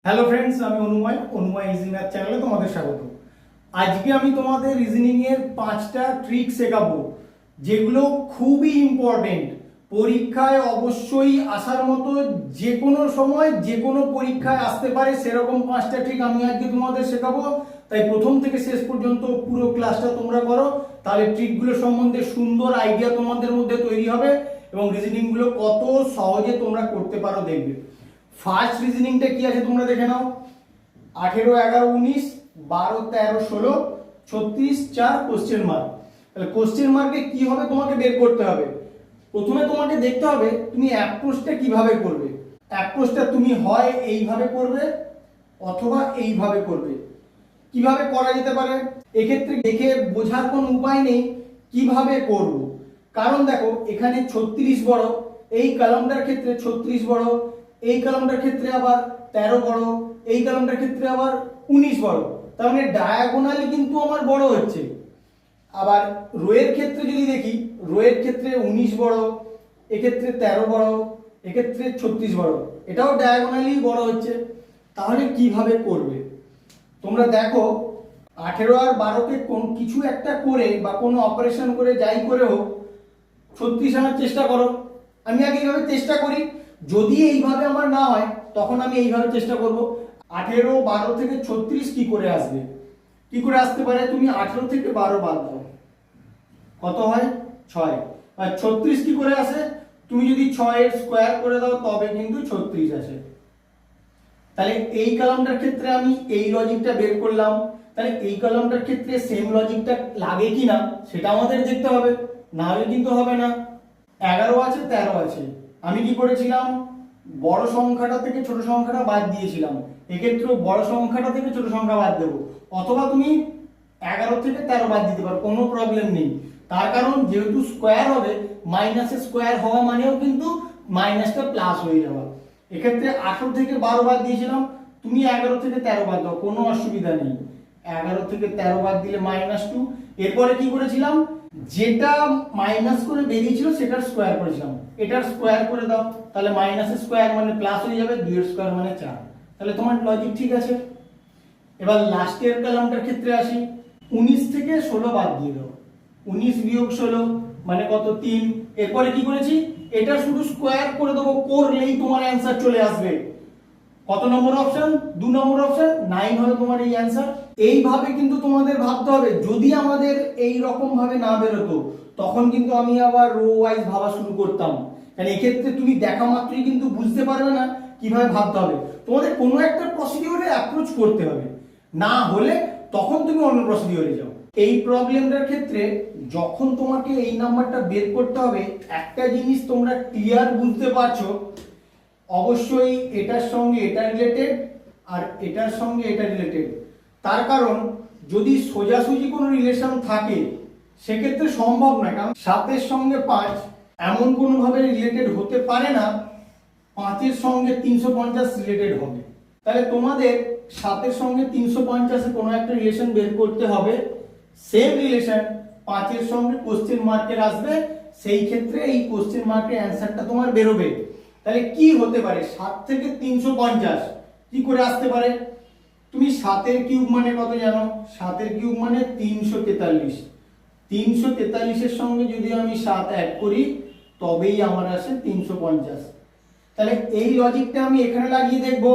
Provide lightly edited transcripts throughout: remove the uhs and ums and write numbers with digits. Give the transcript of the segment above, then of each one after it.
Hello friends, আমি অনুময় easy math চ্যানেলে তোমাদের স্বাগত। আজকে আমি তোমাদের রিজনিং এর 5টা ট্রিক শেখাবো যেগুলো খুবই ইম্পর্টেন্ট। পরীক্ষায় অবশ্যই আসার মতো, যে কোনো সময় যে কোনো পরীক্ষায় আসতে পারে সেরকম 5টা ট্রিক আমি আজকে তোমাদের শেখাবো। তাই প্রথম থেকে শেষ পর্যন্ত পুরো ক্লাসটা তোমরা করো, তাহলে ট্রিকগুলো সম্বন্ধে সুন্দর আইডিয়া তোমাদের মধ্যে তৈরি হবে এবং রিজনিংগুলো কত সহজে তোমরা করতে পারো দেখবে। ফার্স্ট রিজনিংটা কি আছে তোমরা দেখে নাও। 18, 11, 19, 12, 13, 16, 36, 4 কোশ্চেন মার্ক। তাহলে কোশ্চেন মার্কে কি হবে তোমাকে বের করতে হবে। প্রথমে তোমাকে দেখতে হবে তুমি অ্যাপ্রোচটা কিভাবে করবে। অ্যাপ্রোচটা তুমি হয় এইভাবে করবে অথবা এইভাবে করবে। কিভাবে করা যেতে পারে এক্ষেত্রে দেখে বোঝার কোনো উপায় নেই কিভাবে করব। কারণ দেখো এখানে 36 বড়, এই কলামটার ক্ষেত্রে 36 বড়, এই কলামটার ক্ষেত্রে আবার 13 বড়, এই কলামটার ক্ষেত্রে আবার 19 বড়। তার মানে ডায়াগোনালি কিন্তু আমার বড় হচ্ছে। আবার রোয়ের ক্ষেত্রে যদি দেখি, রোয়ের ক্ষেত্রে 19 বড়, এক্ষেত্রে 13 বড়, এক্ষেত্রে 36 বড়, এটাও ডায়াগোনালি বড় হচ্ছে। তাহলে কিভাবে করবে তোমরা দেখো, 18 আর 12কে কোন কিছু একটা করে বা কোনো অপারেশন করে যাই করে হোক 36 আনার চেষ্টা করো। আমি আগে এইভাবে চেষ্টা করি, যদি এইভাবে আমার না হয় তখন আমি এইভাবে চেষ্টা করব। 18, 12 থেকে 36 কি করে আসবে, কি করে আসতে পারে। তুমি 18 থেকে 12 বাদ দাও, কত হয় 6। আর 36 কি করে আসে, তুমি যদি 6 এর স্কোয়ার করে দাও তবে কিন্তু 36 আসে। তাহলে এই কলামটার ক্ষেত্রে আমি এই লজিকটা বের করলাম, তাহলে এই কলামটার ক্ষেত্রে সেম লজিকটা লাগে কিনা সেটা আমাদের দেখতে হবে, না হলে কিন্তু হবে না। 11 আছে, 13 আছে, আমি কি করেছিলাম বড় সংখ্যাটা থেকে ছোট সংখ্যাটা বাদ দিয়েছিলাম। এক্ষেত্রেও বড় সংখ্যাটা থেকে ছোট সংখ্যা বাদ দেবো, অথবা তুমি 11 থেকে 13 বাদ দিতে পারো, কোনো প্রবলেম নেই। তার কারণ যেহেতু স্কোয়ার হবে, মাইনাসের স্কোয়ার হওয়া মানেও কিন্তু মাইনাসটা প্লাস হয়ে যাওয়া। এক্ষেত্রে 18 থেকে 12 বাদ দিয়েছিলাম, তুমি 11 থেকে 13 বাদ দাও, কোনো অসুবিধা নেই। 11 থেকে 13 বাদ দিলে -2। এরপরে কি করেছিলাম, যেটা মাইনাস করে বেরিয়েছিল সেটার স্কোয়ার করেছিলাম, এটার স্কোয়ার করে দাও, তাহলে মাইনাসের স্কোয়ার মানে প্লাস হয়ে যাবে, 2 এর স্কোয়ার মানে 4। তাহলে তোমার লজিক ঠিক আছে। এবার লাস্টের কলামটার ক্ষেত্রে আসি, 19 থেকে 16 বাদ দিয়ে দাও, 19 বিয়োগ 16 মানে কত 3। এরপরে কি করেছি, এটা শুধু স্কোয়ার করে দেবো, করলেই তোমার অ্যান্সার চলে আসবে। কত নম্বর অপশন, 2 নম্বর অপশন, 9 হবে তোমার এই অ্যান্সার। এইভাবে কিন্তু তোমাদের ভাবতে হবে। যদি আমাদের এই রকম ভাবে না বেরোতো তখন কিন্তু আমি আবার রো ওয়াইজ ভাবা শুরু করতাম, কারণ এক্ষেত্রে তুমি দেখা মাত্রই কিন্তু বুঝতে পারবে না কিভাবে ভাবতে হবে। তোমাদের কোনো একটা প্রসিডিওরে অ্যাপ্রোচ করতে হবে, না হলে তখন তুমি অন্য প্রসিডিওরে যাও। এই প্রবলেমটার ক্ষেত্রে যখন তোমাকে এই নাম্বারটা বের করতে হবে, একটা জিনিস তোমরা ক্লিয়ার বুঝতে পারছো, অবশ্যই এটার সঙ্গে এটা রিলেটেড আর এটার সঙ্গে এটা রিলেটেড। তার কারণ যদি সোজাসুজি কোনো রিলেশন থাকে সেক্ষেত্রে সম্ভব না, কারণ 7 এর সঙ্গে 5 এমন কোনোভাবে রিলেটেড হতে পারে না 5 এর সঙ্গে 350 রিলেটেড হবে। তাহলে তোমাদের 7 এর সঙ্গে 350 এর কোনো একটা রিলেশন বের করতে হবে, সেম রিলেশন 5 এর সঙ্গে কোশ্চেন মার্কের আসবে, সেই ক্ষেত্রে এই কোশ্চেন মার্কের অ্যান্সারটা তোমার বেরোবে। তাহলে কি হতে পারে, 7 থেকে 350 কি করে আসতে পারে। তুমি 7 এর কিউব মানে কত জানো, 7 এর কিউব মানে 343। 343 এর সঙ্গে যদি আমি 7 অ্যাড করি তবেই আমার আসে 350। তাহলে এই লজিকটা আমি এখানে লাগিয়ে দেখব,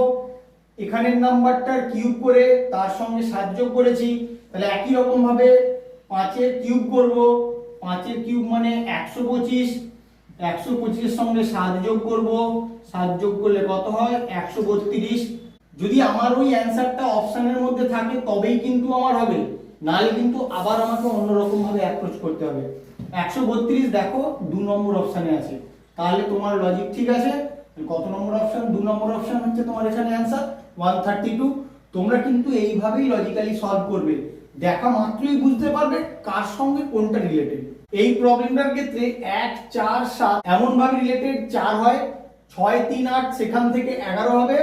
এখানের নাম্বারটার কিউব করে তার সঙ্গে 7 যোগ করেছি, তাহলে একই রকম ভাবে 5 এর কিউব করব, 5 এর কিউব মানে 125, 125 এর সঙ্গে 7 যোগ করব, 7 যোগ করলে কত হয় 132। যদি আমার ওই অ্যান্সারটা অপশনের মধ্যে থাকে তবেই কিন্তু আমার হবে, নাহলে কিন্তু আবার আমাকে অন্যরকম ভাবে অ্যাপ্রোচ করতে হবে। 132 দেখো 2 নম্বর অপশনে আছে, তাহলে তোমার লজিক ঠিক আছে। কত নম্বর অপশন, 2 নম্বর অপশন হচ্ছে তোমার এখানে অ্যান্সার 132। তোমরা কিন্তু এইভাবেই লজিক্যালি সলভ করবে, দেখা মাত্রই বুঝতে পারবে কার সঙ্গে কোনটা রিলেটেড। এই প্রবলেমটার ক্ষেত্রে 1, 4, 7 এমন ভাবে রিলেটেড 4 হয়, 6, 3, 8 সেখান থেকে 11 হবে,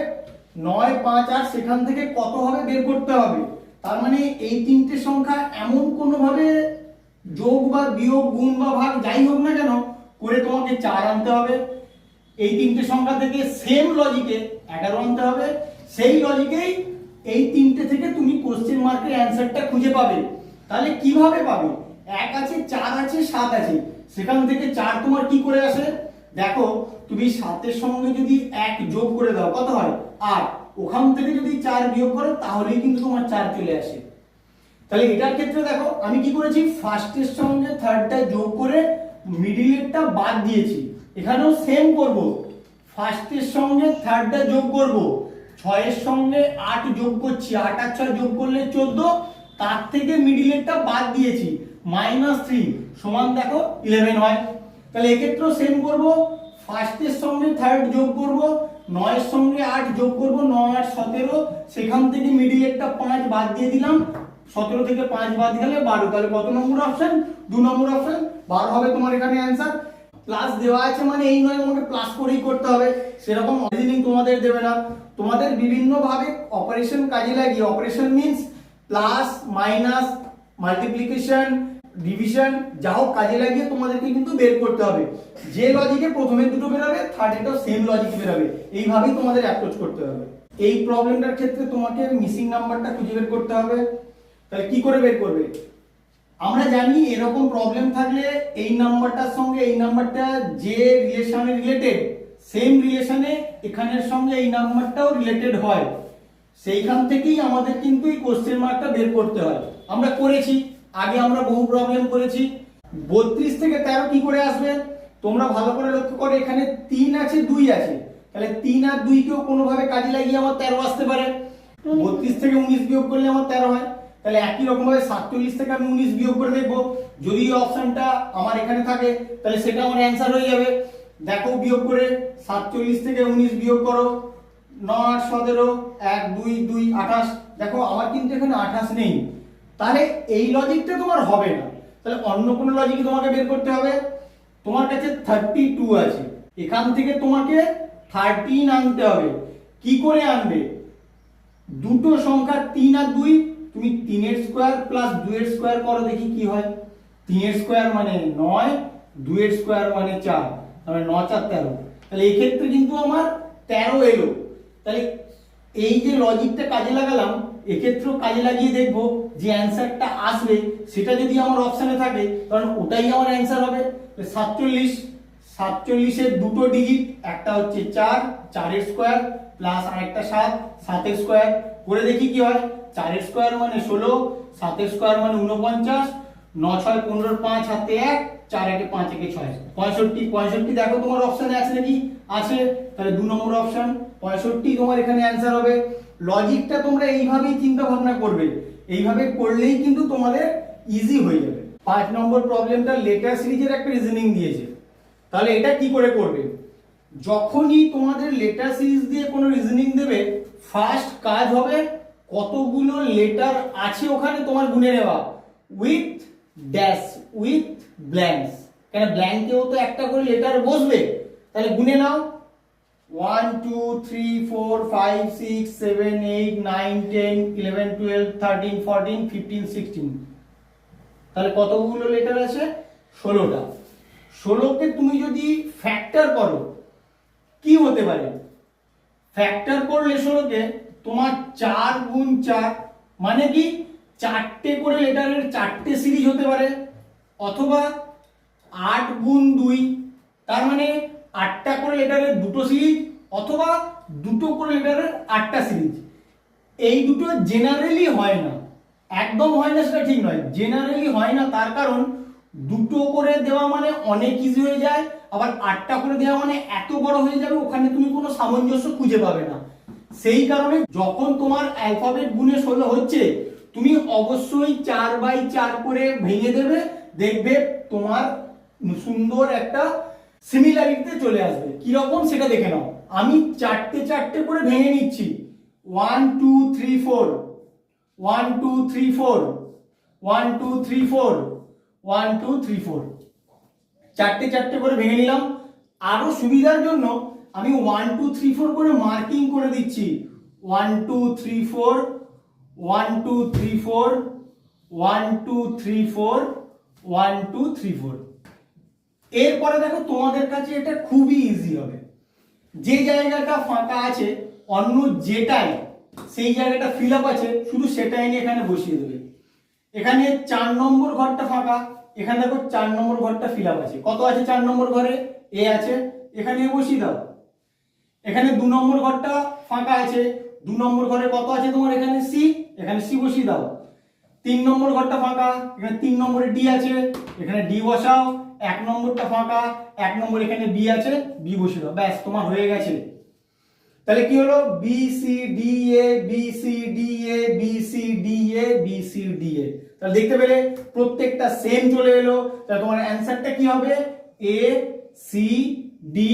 9, 5, 8 সেখান থেকে কত হবে বের করতে হবে। তার মানে এই তিনটে সংখ্যা এমন কোনো ভাবে যোগ বা বিয়োগ গুণ বা ভাগ যাই হোক না কেন করে তোমাকে 4 আনতে হবে। এই তিনটে সংখ্যা থেকে সেম লজিকে 11 আনতে হবে, সেই লজিকেই এই তিনটে থেকে তুমি কোশ্চেন মার্কের অ্যান্সারটা খুঁজে পাবে। তাহলে কিভাবে পাবে? 1 আছে, 4 আছে, 7 আছে, সেখান থেকে 4 তোমার কি করে আসে? দেখো, তুমি 7 সঙ্গে যদি 1 যোগ করে দাও কত হয়? 8। ওখান থেকে যদি 4 বিয়োগ করো তাহলেই কিন্তু তোমার 4 চলে আসে। তাহলে এটার ক্ষেত্রে দেখো আমি কি করেছি, ফার্স্টের সঙ্গে থার্ডটা যোগ করে মিডিলেরটা বাদ দিয়েছি। এখানেও সেম করব, ফার্স্টের সঙ্গে থার্ডটা যোগ করব, 6 এর সঙ্গে 8 যোগ করছি, 8 আর 6 যোগ করলে 14, তার থেকে মিডিলেরটা বাদ দিয়েছি, -3 সমান দেখো 11 হয়। তাহলে এক্ষেত্রেও সেম করব, ফার্স্টের সঙ্গে থার্ড যোগ করব, 9 এর সঙ্গে 8 যোগ করব, 9 আর 17, সেখান থেকে মিডিলেরটা 5 বাদ দিয়ে দিলাম, 17 থেকে 5 বাদ গেলে 12। তাহলে কত নম্বর অপশন? 2 নম্বর অপশন, 12 হবে তোমার এখানে অ্যান্সার। প্লাস দেওয়া আছে মানে এই নয় তোমাকে প্লাস করেই করতে হবে, সেরকম রিজনিং তোমাদের দেবে না। তোমাদের বিভিন্ন ভাবে অপারেশন কাজে লাগিয়ে, operation means plus minus multiplication division যা হোক কাজে লাগিয়ে তোমাদেরকে কিন্তু বের করতে হবে। যে লজিকে প্রথমে দুটো বেরোবে, থার্ডেটাও সেম লজিক বেরোবে, এইভাবেই তোমাদের অ্যাপ্রোচ করতে হবে। এই প্রবলেমটার ক্ষেত্রে তোমাকে মিসিং নাম্বারটা খুঁজে বের করতে হবে। তাহলে কি করে বের করবে? আমরা জানি এরকম প্রবলেম থাকলে এই নাম্বারটার সঙ্গে এই নাম্বারটা যে রিলেশনে রিলেটেড, সেম রিলেশনে এখানের সঙ্গে এই নাম্বারটাও রিলেটেড হয়, সেইখান থেকেই আমাদের কিন্তু এই কোশ্চেন মার্কটা বের করতে হয়। আমরা করেছি আগে, আমরা বহু প্রবলেম করেছি। 32 থেকে 13 কি করে আসবে? তোমরা ভালো করে লক্ষ্য করো, এখানে 3 আছে 2 আছে, তাহলে 3 আর 2 কেও কোনোভাবে কাজে লাগিয়ে আমার 13 আসতে পারে। 32 থেকে 19 বিয়োগ করলে আমার 13 হয়। তাহলে একই রকম ভাবে 47 থেকে আমি 19 বিয়োগ করে দেখবো, যদি এই অপশনটা আমার এখানে থাকে তাহলে সেটা আমার অ্যান্সার হয়ে যাবে। দেখো বিয়োগ করে, 47 থেকে 19 বিয়োগ করো, 9 আর 17, 1 2 2 28, দেখো আমার কিন্তু এখানে 28 নেই। তাহলে এই লজিকটা তোমার হবে না, তাহলে অন্য কোনো লজিক তোমাকে বের করতে হবে। তোমার কাছে 32 আছে, এখান থেকে তোমাকে 13 আনতে হবে। কি করে আনবে? দুটো সংখ্যা 3 আর 2, তুমি 3 এর স্কয়ার প্লাস 2 এর স্কয়ার করো, দেখি কি হয়। 3 এর স্কয়ার মানে 9, 2 এর স্কয়ার মানে 4, তাহলে 9 4 13। তাহলে এই ক্ষেত্রে কিন্তু আমার 13 এলো। তাহলে এই যে লজিকটা কাজে লাগালাম, এক্ষেত্রেও কাজে লাগিয়ে দেখবো যে অ্যান্সারটা আসবে সেটা যদি আমার অপশনে থাকে, কারণ ওটাই আমার অ্যান্সার হবে। 47, 47 এর দুটো ডিজিট, একটা হচ্ছে 4, 4 এর স্কয়ার প্লাস আরেকটা 7, 7 এর স্কয়ার করে দেখি কি হয়। 4 এর স্কয়ার মানে 16, 7 এর স্কয়ার মানে 49, 9 6 15, 5 হাতে 1, 4 1 5 1 6, 65। 65 দেখো তোমার অপশনে আছে নাকি? আছে, তাহলে 2 নম্বর অপশন 65 তোমার এখানে অ্যান্সার হবে। লজিকটা তোমরা এইভাবেই চিন্তা ভাবনা করবে, এইভাবে করলেই কিন্তু তোমাদের ইজি হয়ে যাবে। 5 নম্বর প্রবলেমটা লেটার সিরিজের একটা রিজনিং দিয়েছে। তাহলে এটা কি করে করবে? যখনই তোমাদের লেটার সিরিজ দিয়ে কোনো রিজনিং দেবে, ফার্স্ট কাজ হবে কতগুলো লেটার আছে ওখানে তোমার গুনে নেওয়া, উইথ ড্যাশ উইথ ব্ল্যাঙ্কস। কেন ব্ল্যাঙ্কেও তো একটা করে লেটার বসবে, তাহলে গুনে নাও। 1 2 3 4 5 6 7 8 9 10 11 12 13 14 15 16, তাহলে কতগুলো লেটার আছে? 16টা। 16কে তুমি যদি ফ্যাক্টর করো কি হতে পারে? ফ্যাক্টর করলে 16কে তোমার 4 গুণ 4 মানে কি 4টে করে লেটারের 4টে সিরিজ হতে পারে, অথবা 8 গুণ 2 তার মানে 8টা করে লেটারের দুটো সিরিজ, অথবা দুটো করে লেটারের 8টা সিরিজ। এই দুটো জেনারেলি হয় না, একদম হয় না সেটা ঠিক নয়, জেনারেলি হয় না। তার কারণ দুটো করে দেওয়া মানে অনেক ইজি হয়ে যায়, আবার 8টা করে দেওয়া মানে এত বড় হয়ে যাবে, ওখানে তুমি কোনো সামঞ্জস্য খুঁজে পাবে না। সেই কারণে যখন তোমার অ্যালফাবেট গুণে 16 হচ্ছে, তুমি অবশ্যই 4/4 করে ভেঙে দেবে, দেখবে তোমার সুন্দর একটা সিমিলারিটিতে চলে আসবে। কিরকম সেটা দেখে নাও। আমি 4টে করে ভেঙে নিচ্ছি, 1 2 3 4, 1 2 3 4, 1 2 3 4, 1 2 3 4, 4টে করে ভেঙে নিলাম। আরো সুবিধার জন্য আমি 1 2 3 4 করে মার্কিং করে দিচ্ছি, 1 2 3 4, 1 2 3 4, 1 2 3 4, 1 2 3 4। এরপরে দেখো তোমাদের কাছে এটা খুবই ইজি হবে। যে জায়গাটা ফাঁকা আছে অন্য যেটাই সেই জায়গাটা ফিল আপ আছে শুধু সেটাই নিয়ে এখানে বসিয়ে দেবে। এখানে 4 নম্বর ঘরটা ফাঁকা, এখানে দেখো 4 নম্বর ঘরটা ফিল আপ আছে। কত আছে 4 নম্বর ঘরে? এ আছে, এখানে এ বসিয়ে দাও। এখানে 2 নম্বর ঘরটা ফাঁকা আছে, 2 নম্বর ঘরে কত আছে তোমার? এখানে সি, এখানে সি বসিয়ে দাও। 3 নম্বর ঘরটা ফাঁকা, এখানে 3 নম্বরে ডি আছে, এখানে ডি বসাও। 1 নম্বরটা ফাঁকা, 1 নম্বর এখানে বি আছে, বি বসিয়ে দাও। ব্যাস তোমার হয়ে গেছে। তাহলে কি হলো? B C D A, B C D A, B C D A, B C D A. তাহলে দেখতে পেলে প্রত্যেকটা সেম চলে এলো। তাহলে তোমার অ্যানসারটা কি হবে? A C D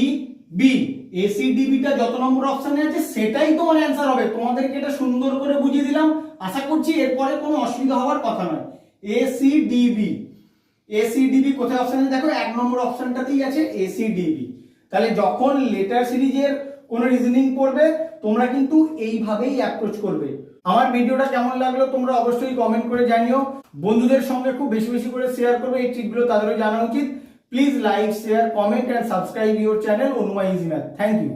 B. A C D বিটা যত নম্বর অপশনে আছে সেটাই তোমার অ্যানসার হবে। তোমাদেরকে এটা সুন্দর করে বুঝিয়ে দিলাম, আশা করছি এরপরে কোনো অসুবিধা হওয়ার কথা নয়। A C D B, A C D B কোথায় অপশন আছে দেখো? 1 নম্বর অপশনটাতেই আছে এ সি ডি বি। তাহলে যখন লেটার সিরিজের কোন রিজনিং পড়বে তোমরা কিন্তু এইভাবেই অ্যাপ্রোচ করবে। আমার ভিডিওটা কেমন লাগলো তোমরা অবশ্যই কমেন্ট করে জানিও। বন্ধুদের সঙ্গে খুব বেশি বেশি করে শেয়ার করবে, এই ট্রিকগুলো তাদেরও জানা উচিত। Please like, share, comment and subscribe your channel অনুমা ইজি ম্যাথ। Thank you.